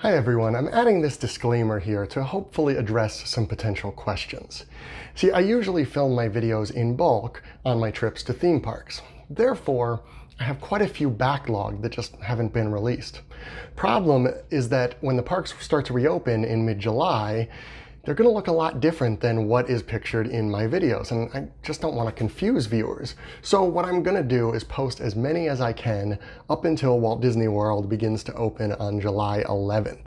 Hi everyone, I'm adding this disclaimer here to hopefully address some potential questions. See, I usually film my videos in bulk on my trips to theme parks. Therefore, I have quite a few backlogged that just haven't been released. Problem is that when the parks start to reopen in mid-July, they're going to look a lot different than what is pictured in my videos, and I just don't want to confuse viewers. So what I'm going to do is post as many as I can up until Walt Disney World begins to open on July 11th.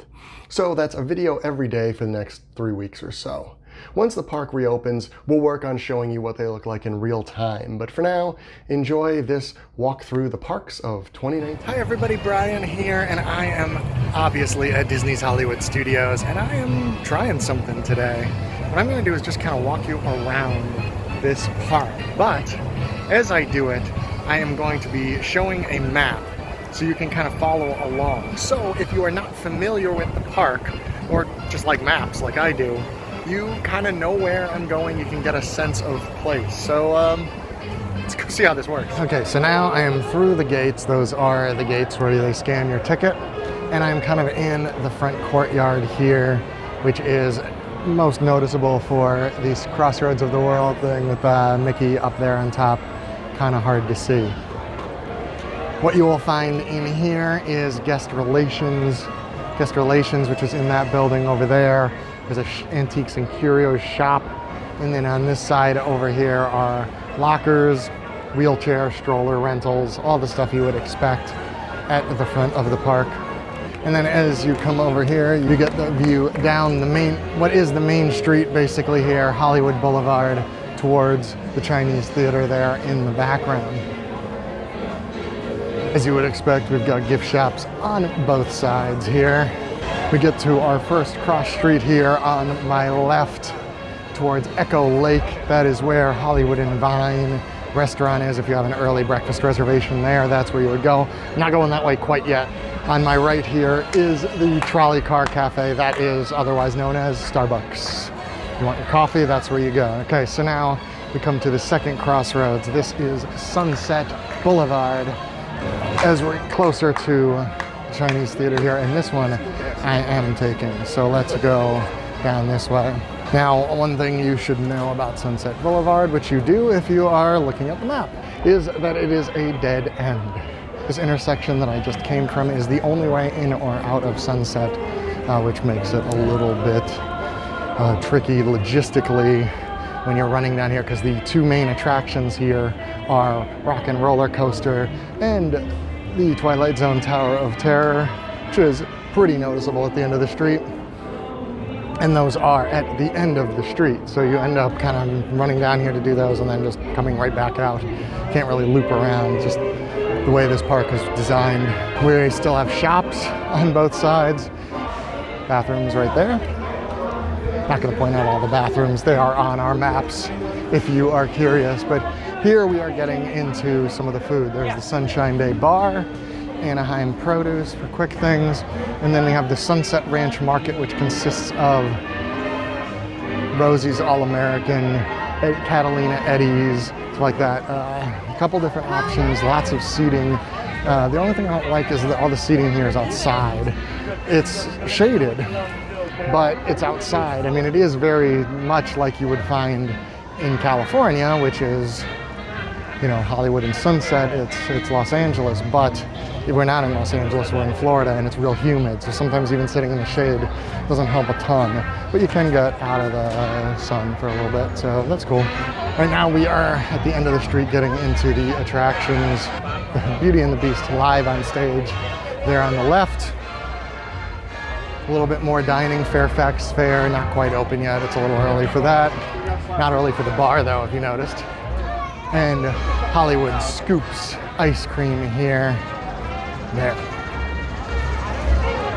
So that's a video every day for the next 3 weeks or so. Once the park reopens, we'll work on showing you what they look like in real time. But for now, enjoy this walk through the parks of 2019. Hi everybody, Brian here, and I am obviously at Disney's Hollywood Studios, and I am trying something today. What I'm going to do is just kind of walk you around this park. But as I do it, I am going to be showing a map so you can kind of follow along. So if you are not familiar with the park, or just like maps like I do, you kind of know where I'm going. You can get a sense of place. So let's go see how this works. Okay, so now I am through the gates. Those are the gates where they scan your ticket. And I'm kind of in the front courtyard here, which is most noticeable for these Crossroads of the World thing with Mickey up there on top. Kind of hard to see. What you will find in here is guest relations, which is in that building over there. There's an antiques and curios shop, and then on this side over here are lockers, wheelchair, stroller rentals, all the stuff you would expect at the front of the park. And then as you come over here, you get the view down the what is the main street basically here, Hollywood Boulevard, towards the Chinese theater there in the background. As you would expect, we've got gift shops on both sides here. We get to our first cross street here on my left towards Echo Lake. That is where Hollywood and Vine restaurant is. If you have an early breakfast reservation there, that's where you would go. I'm not going that way quite yet. On my right here is the Trolley Car Cafe. That is otherwise known as Starbucks. You want your coffee, that's where you go. Okay, so now we come to the second crossroads. This is Sunset Boulevard. As we're closer to Chinese theater here, and this one I am taking. So let's go down this way. Now, one thing you should know about Sunset Boulevard, which you do if you are looking at the map, is that it is a dead end. This intersection that I just came from is the only way in or out of Sunset, which makes it a little bit tricky logistically when you're running down here, because the two main attractions here are Rock and Roller Coaster and the Twilight Zone Tower of Terror, which is pretty noticeable at the end of the street. And those are at the end of the street. So you end up kind of running down here to do those and then just coming right back out. Can't really loop around, just the way this park is designed. We still have shops on both sides. Bathrooms right there. Not going to point out all the bathrooms. They are on our maps if you are curious. But here we are getting into some of the food. There's the Sunshine Day Bar, Anaheim Produce for quick things, and then we have the Sunset Ranch Market, which consists of Rosie's All-American, Catalina Eddie's, stuff like that. A couple different options, lots of seating. The only thing I don't like is that all the seating here is outside. It's shaded, but it's outside. I mean, it is very much like you would find in California, which is, you know, Hollywood and Sunset. It's Los Angeles, but we're not in Los Angeles, we're in Florida, and it's real humid, so sometimes even sitting in the shade doesn't help a ton, but you can get out of the sun for a little bit, so that's cool. Right now we are at the end of the street getting into the attractions. Beauty and the Beast live on stage there on the left. A little bit more dining. Fairfax Fair, not quite open yet, it's a little early for that. Not early for the bar though, if you noticed. And Hollywood Scoops ice cream here, there.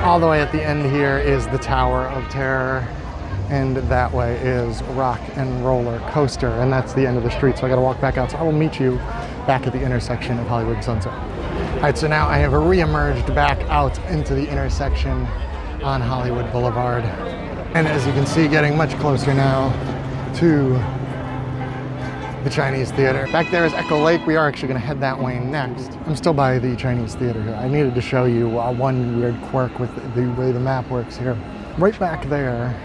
All the way at the end here is the Tower of Terror, and that way is Rock and Roller Coaster, and that's the end of the street, so I gotta walk back out. So I will meet you back at the intersection of Hollywood and Sunset. All right, so now I have re-emerged back out into the intersection on Hollywood Boulevard. And as you can see, getting much closer now to the Chinese Theater. Back there is Echo Lake. We are actually going to head that way next. I'm still by the Chinese Theater here. I needed to show you one weird quirk with the way the map works here. Right back there,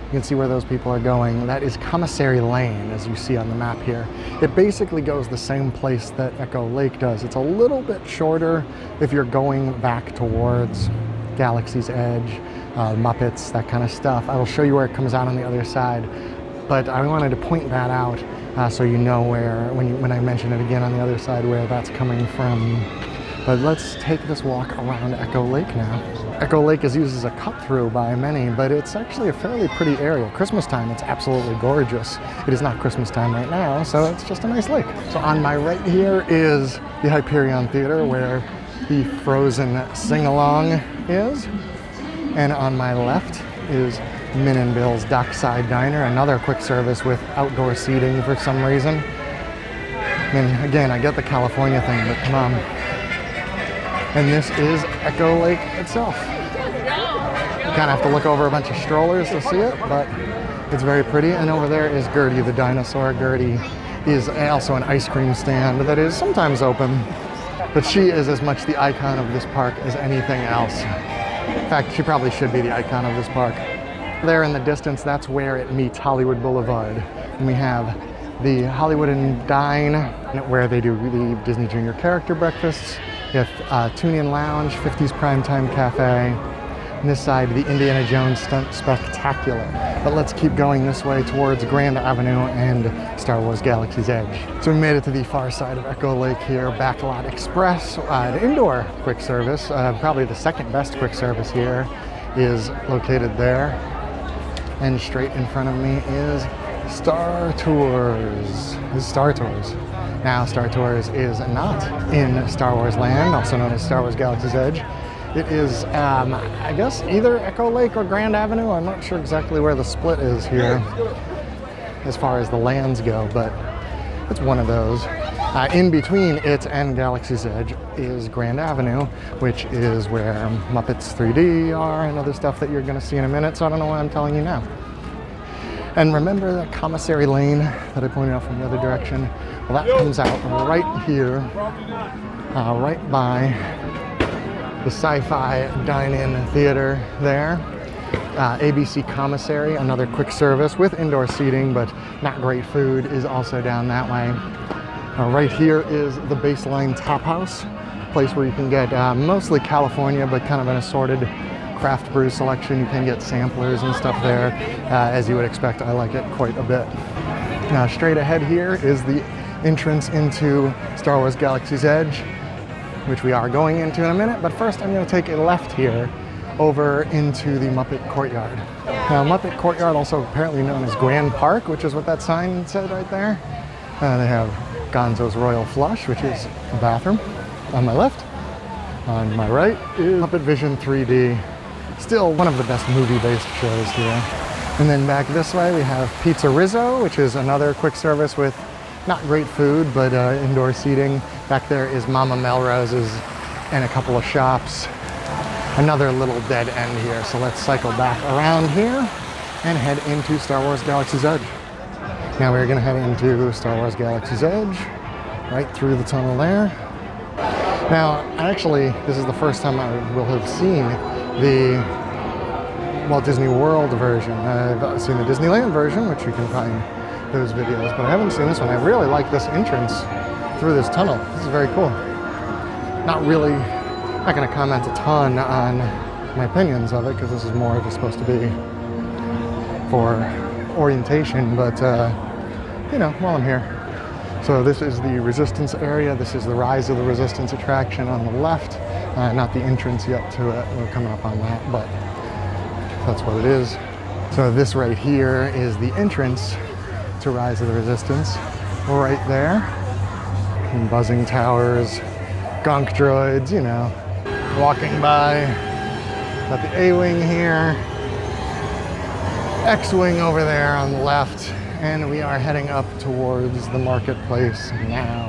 you can see where those people are going. That is Commissary Lane, as you see on the map here. It basically goes the same place that Echo Lake does. It's a little bit shorter if you're going back towards Galaxy's Edge, Muppets, that kind of stuff. I will show you where it comes out on the other side. But I wanted to point that out so you know where, when I mention it again on the other side, where that's coming from. But let's take this walk around Echo Lake now. Echo Lake is used as a cut-through by many, but it's actually a fairly pretty area. Christmas time, it's absolutely gorgeous. It is not Christmas time right now, so it's just a nice lake. So on my right here is the Hyperion Theater, where the Frozen sing-along is. And on my left is Min and Bill's Dockside Diner, another quick service with outdoor seating for some reason. I mean, again, I get the California thing, but come on. And this is Echo Lake itself. You kind of have to look over a bunch of strollers to see it, but it's very pretty. And over there is Gertie the dinosaur. Gertie is also an ice cream stand that is sometimes open, but she is as much the icon of this park as anything else. In fact, she probably should be the icon of this park. There in the distance, that's where it meets Hollywood Boulevard. And we have the Hollywood and Dine, where they do the Disney Junior character breakfasts. You have Tune-In Lounge, 50s Primetime Cafe. On this side, the Indiana Jones Stunt Spectacular. But let's keep going this way towards Grand Avenue and Star Wars Galaxy's Edge. So we made it to the far side of Echo Lake here. Backlot Express, the indoor quick service, probably the second best quick service here, is located there. And straight in front of me is Star Tours. Now, Star Tours is not in Star Wars Land, also known as Star Wars Galaxy's Edge. It is, I guess, either Echo Lake or Grand Avenue. I'm not sure exactly where the split is here as far as the lands go, but it's one of those. In between it and Galaxy's Edge is Grand Avenue, which is where Muppets 3D are and other stuff that you're going to see in a minute, so I don't know why I'm telling you now. And remember that Commissary Lane that I pointed out from the other direction? Well, that comes out right here, right by the Sci-Fi Dine-In Theater there. ABC Commissary, another quick service with indoor seating, but not great food, is also down that way. Right here is the Baseline Tap House, a place where you can get mostly California, but kind of an assorted craft brew selection. You can get samplers and stuff there. As you would expect, I like it quite a bit. Now, straight ahead here is the entrance into Star Wars Galaxy's Edge, which we are going into in a minute. But first, I'm going to take a left here over into the Muppet Courtyard. Now, Muppet Courtyard, also apparently known as Grand Park, which is what that sign said right there. They have Gonzo's Royal Flush, which is a bathroom on my left. On my right is Muppet Vision 3D. Still one of the best movie-based shows here. And then back this way we have Pizza Rizzo, which is another quick service with not great food, but indoor seating. Back there is Mama Melrose's and a couple of shops. Another little dead end here. So let's cycle back around here and head into Star Wars Galaxy's Edge. Now we're gonna head into Star Wars Galaxy's Edge, right through the tunnel there. Now, actually, this is the first time I will have seen the Walt Disney World version. I've seen the Disneyland version, which you can find those videos, but I haven't seen this one. I really like this entrance through this tunnel. This is very cool. Not gonna comment a ton on my opinions of it, because this is more just supposed to be for orientation, but you know, while I'm here. So this is the Resistance area. This is the Rise of the Resistance attraction on the left. Not the entrance yet to it. We're coming up on that, but that's what it is. So this right here is the entrance to Rise of the Resistance. Right there. And buzzing towers, gunk droids, you know. Walking by. Got the A-Wing here. X-Wing over there on the left. And we are heading up towards the marketplace now.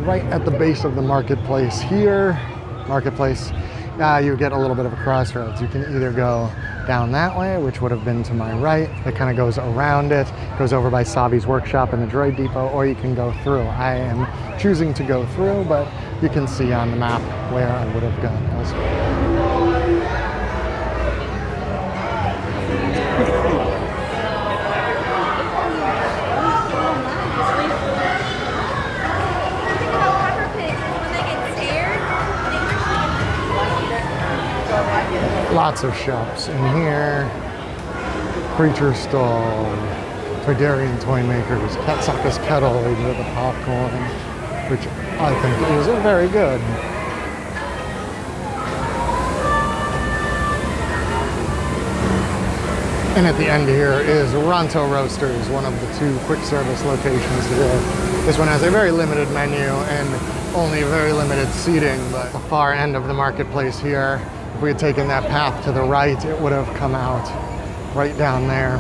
Right at the base of the marketplace here. You get a little bit of a crossroads. You can either go down that way, which would have been to my right. It kind of goes around it, goes over by Savi's workshop and the Droid Depot, or you can go through. I am choosing to go through, but you can see on the map where I would have gone elsewhere. Lots of shops in here. Preacher stall, Toydarian toy makers, Katsaka's kettle with the popcorn, which I think is very good. And at the end here is Ronto Roasters, one of the 2 quick service locations here. This one has a very limited menu and only very limited seating, but the far end of the marketplace here, if we had taken that path to the right, it would have come out right down there.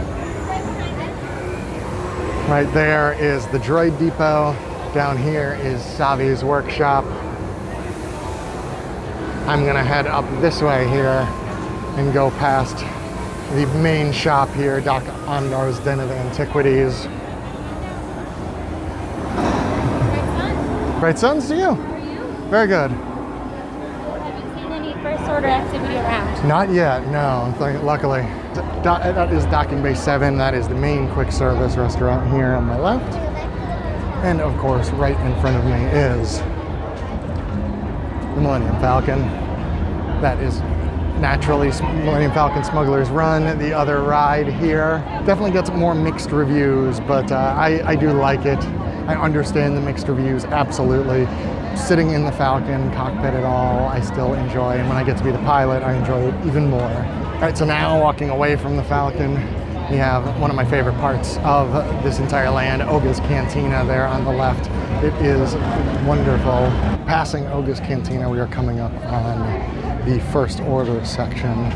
Right there is the Droid Depot. Down here is Savi's workshop. I'm gonna head up this way here and go past the main shop here, Doc Ondar's Den of Antiquities. Great sons to you. How are you? Very good. Have you seen any first order activity around? Not yet, no, luckily. That is Docking Bay 7. That is the main quick service restaurant here on my left. And of course, right in front of me is the Millennium Falcon. That is naturally Millennium Falcon Smuggler's Run. The other ride here definitely gets more mixed reviews, but I do like it. I understand the mixed reviews, absolutely. Sitting in the Falcon, cockpit at all, I still enjoy, and when I get to be the pilot, I enjoy it even more. All right, so now walking away from the Falcon, we have one of my favorite parts of this entire land, Oga's Cantina there on the left. It is wonderful. Passing Oga's Cantina, we are coming up on the first order section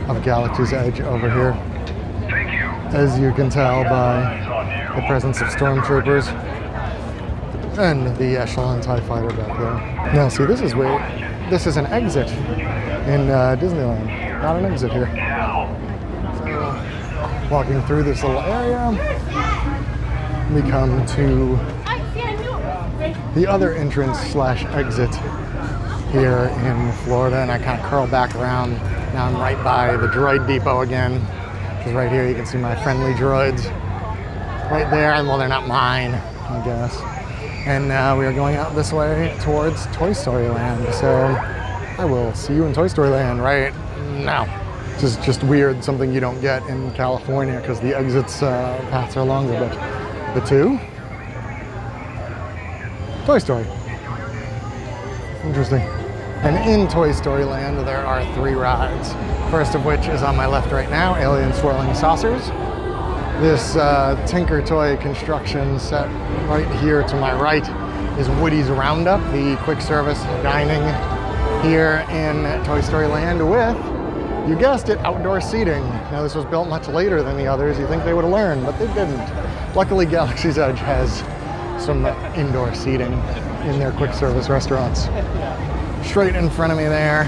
of Galaxy's Edge over here. As you can tell by the presence of stormtroopers and the Echelon TIE Fighter back there. Now see, this is an exit in Disneyland, not an exit here. So, walking through this little area, we come to the other entrance slash exit here in Florida, and I kind of curl back around. Now I'm right by the Droid Depot again, because right here you can see my friendly droids right there. Well, they're not mine, I guess. And we are going out this way towards Toy Story Land. So I will see you in Toy Story Land right now. This is just weird, something you don't get in California because the exits paths are longer, but the 2? Toy Story. Interesting. And in Toy Story Land, there are 3 rides. First of which is on my left right now, Alien Swirling Saucers. This Tinker Toy construction set right here to my right is Woody's Roundup, the quick service dining here in Toy Story Land with, you guessed it, outdoor seating. Now this was built much later than the others. You think they would have learned, but they didn't. Luckily, Galaxy's Edge has some indoor seating in their quick service restaurants. Straight in front of me there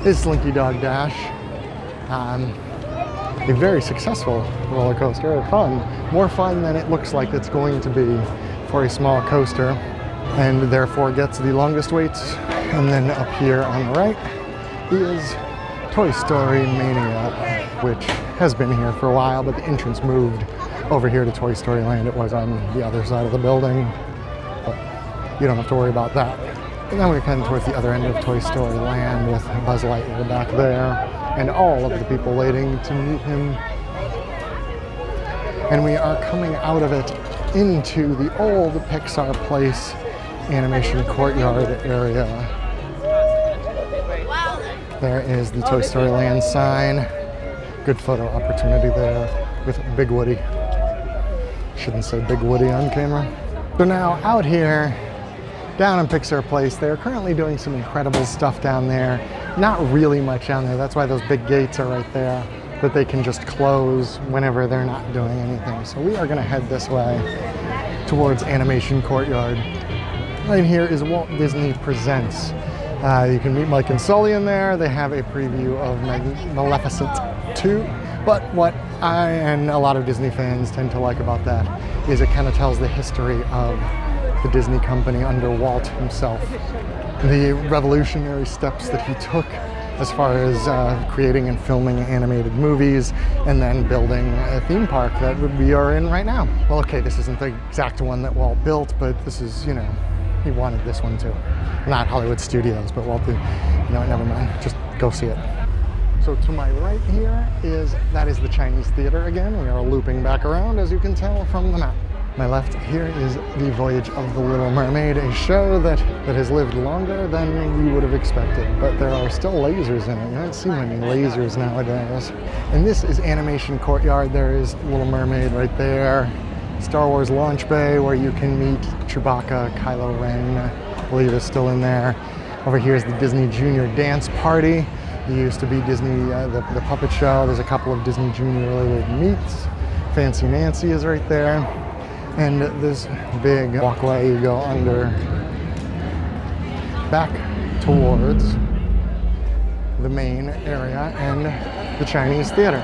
is Slinky Dog Dash. A very successful roller coaster, fun. More fun than it looks like it's going to be for a small coaster, and therefore gets the longest waits. And then up here on the right is Toy Story Mania, which has been here for a while, but the entrance moved over here to Toy Story Land. It was on the other side of the building, but you don't have to worry about that. And then we're heading towards the other end of Toy Story Land with Buzz Lightyear back there and all of the people waiting to meet him. And we are coming out of it into the old Pixar Place Animation Courtyard area. There is the Toy Story Land sign. Good photo opportunity there with Big Woody. Shouldn't say Big Woody on camera. So now out here, down in Pixar Place, they're currently doing some incredible stuff down there. Not really much down there, that's why those big gates are right there, that they can just close whenever they're not doing anything. So we are gonna head this way towards Animation Courtyard. Right here is Walt Disney Presents, You can meet Mike and Sully in there. They have a preview of Maleficent 2. But what I and a lot of Disney fans tend to like about that is it kind of tells the history of the Disney company under Walt himself. The revolutionary steps that he took as far as creating and filming animated movies and then building a theme park that we are in right now. Well, okay, this isn't the exact one that Walt built, but this is, you know, he wanted this one too. Not Hollywood Studios, but Walt did. You know, never mind, just go see it. So to my right here that is the Chinese Theater again. We are looping back around, as you can tell from the map. My left here is The Voyage of the Little Mermaid, a show that has lived longer than we would have expected, but there are still lasers in it. You don't see many lasers nowadays. And this is Animation Courtyard. There is Little Mermaid right there. Star Wars Launch Bay, where you can meet Chewbacca, Kylo Ren, I believe is still in there. Over here is the Disney Junior Dance Party. It used to be Disney, the puppet show. There's a couple of Disney Junior related meets. Fancy Nancy is right there. And this big walkway you go under back towards the main area and the Chinese Theater.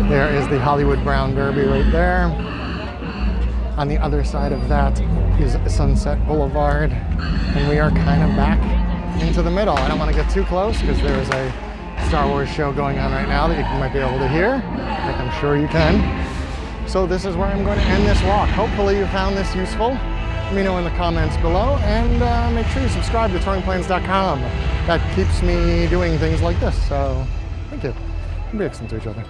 There is the Hollywood Brown Derby right there. On the other side of that is Sunset Boulevard. And we are kind of back into the middle. I don't want to get too close because there is a Star Wars show going on right now that you might be able to hear. Like I'm sure you can. So this is where I'm going to end this walk. Hopefully you found this useful. Let me know in the comments below, and make sure you subscribe to touringplans.com. That keeps me doing things like this. So thank you. Be excellent to each other.